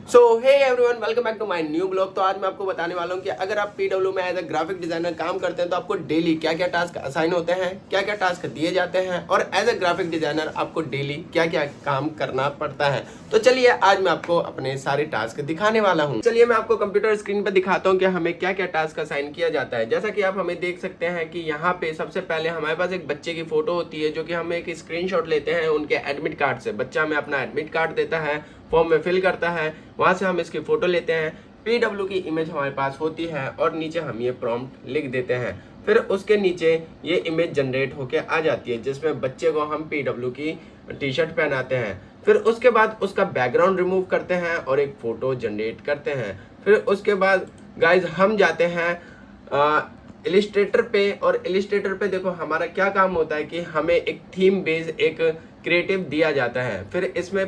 So hey everyone, welcome back to my new blog. तो आज मैं आपको बताने वाला हूँ कि अगर आप पीडब्ल्यू में एज अ ग्राफिक डिजाइनर काम करते हैं तो आपको डेली क्या क्या टास्क असाइन होते हैं, क्या क्या टास्क दिए जाते हैं और एज अ ग्राफिक डिजाइनर आपको डेली क्या क्या काम करना पड़ता है। तो चलिए आज मैं आपको अपने सारे टास्क दिखाने वाला हूँ। चलिए मैं आपको कंप्यूटर स्क्रीन पर दिखाता हूँ कि हमें क्या क्या टास्क असाइन किया जाता है। जैसा कि आप हमें देख सकते हैं कि यहाँ पे सबसे पहले हमारे पास एक बच्चे की फोटो होती है, जो कि हम एक स्क्रीनशॉट लेते हैं उनके एडमिट कार्ड से। बच्चा हमें अपना एडमिट कार्ड देता है, फॉर्म में फिल करता है, वहां से हम इसकी फोटो लेते हैं, पीडब्ल्यू की इमेज हमारे पास होती है और नीचे हम ये प्रॉम्प्ट लिख देते हैं। फिर उसके नीचे ये इमेज जनरेट होके आ जाती है, जिसमें बच्चे को हम पीडब्ल्यू की टी शर्ट पहनाते हैं। फिर उसके बाद उसका बैकग्राउंड रिमूव करते हैं और एक फोटो जनरेट करते हैं। फिर उसके बाद गाइज हम जाते हैं इलिस्ट्रेटर पे, और इलिस्ट्रेटर पे देखो हमारा क्या काम होता है कि हमें एक थीम बेस्ड एक क्रिएटिव दिया जाता है। फिर इसमें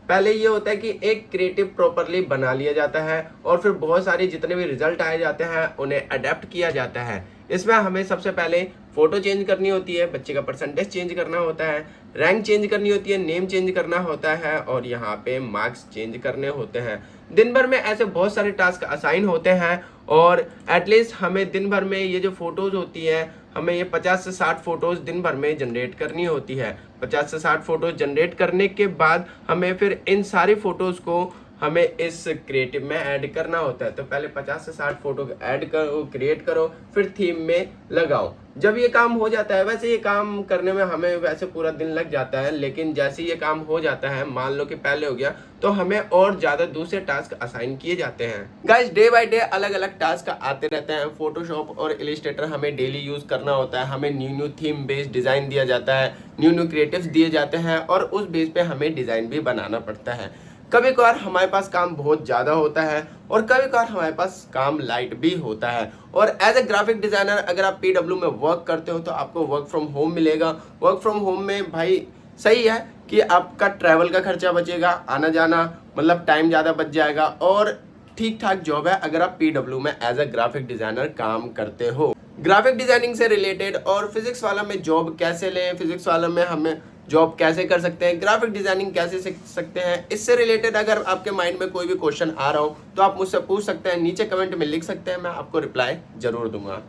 पहले ये होता है कि एक क्रिएटिव प्रॉपरली बना लिया जाता है और फिर बहुत सारे जितने भी रिजल्ट आए जाते हैं उन्हें अडेप्ट किया जाता है। इसमें हमें सबसे पहले फोटो चेंज करनी होती है, बच्चे का परसेंटेज चेंज करना होता है, रैंक चेंज करनी होती है, नेम चेंज करना होता है और यहाँ पे मार्क्स चेंज करने होते हैं। दिन भर में ऐसे बहुत सारे टास्क असाइन होते हैं और एटलीस्ट हमें दिन भर में ये जो फोटोज होती है, हमें ये 50 से 60 फोटोज दिन भर में जनरेट करनी होती है। 50 से 60 फोटोज जनरेट करने के बाद हमें फिर इन सारी फोटोज को हमें इस क्रिएटिव में ऐड करना होता है। तो पहले 50 से 60 फोटो ऐड करो, क्रिएट करो, फिर थीम में लगाओ। जब ये काम हो जाता है, वैसे ये काम करने में हमें वैसे पूरा दिन लग जाता है, लेकिन जैसे ये काम हो जाता है, मान लो कि पहले हो गया, तो हमें और ज्यादा दूसरे टास्क असाइन किए जाते हैं। गाइस डे बाय डे अलग अलग टास्क आते रहते हैं। फोटोशॉप और इलिस्ट्रेटर हमें डेली यूज करना होता है, हमें न्यू थीम बेस्ड डिजाइन दिया जाता है, न्यू क्रिएटिव्स दिए जाते हैं और उस बेस पे हमें डिजाइन भी बनाना पड़ता है। कभी कभार हमारे पास काम बहुत ज़्यादा होता है और कभी कभार हमारे पास काम लाइट भी होता है। और एज ए ग्राफिक डिज़ाइनर अगर आप पीडब्ल्यू में वर्क करते हो तो आपको वर्क फ्रॉम होम मिलेगा। वर्क फ्रॉम होम में भाई सही है कि आपका ट्रैवल का खर्चा बचेगा, आना जाना मतलब टाइम ज़्यादा बच जाएगा और ठीक ठाक जॉब है अगर आप पीडब्ल्यू में एज ए ग्राफिक डिज़ाइनर काम करते हो। ग्राफिक डिज़ाइनिंग से रिलेटेड और फिजिक्स वाला में जॉब कैसे लें, फिजिक्स वाला में हमें जॉब कैसे कर सकते हैं, ग्राफिक डिजाइनिंग कैसे सीख सकते हैं, इससे रिलेटेड अगर आपके माइंड में कोई भी क्वेश्चन आ रहा हो तो आप मुझसे पूछ सकते हैं, नीचे कमेंट में लिख सकते हैं, मैं आपको रिप्लाई जरूर दूंगा।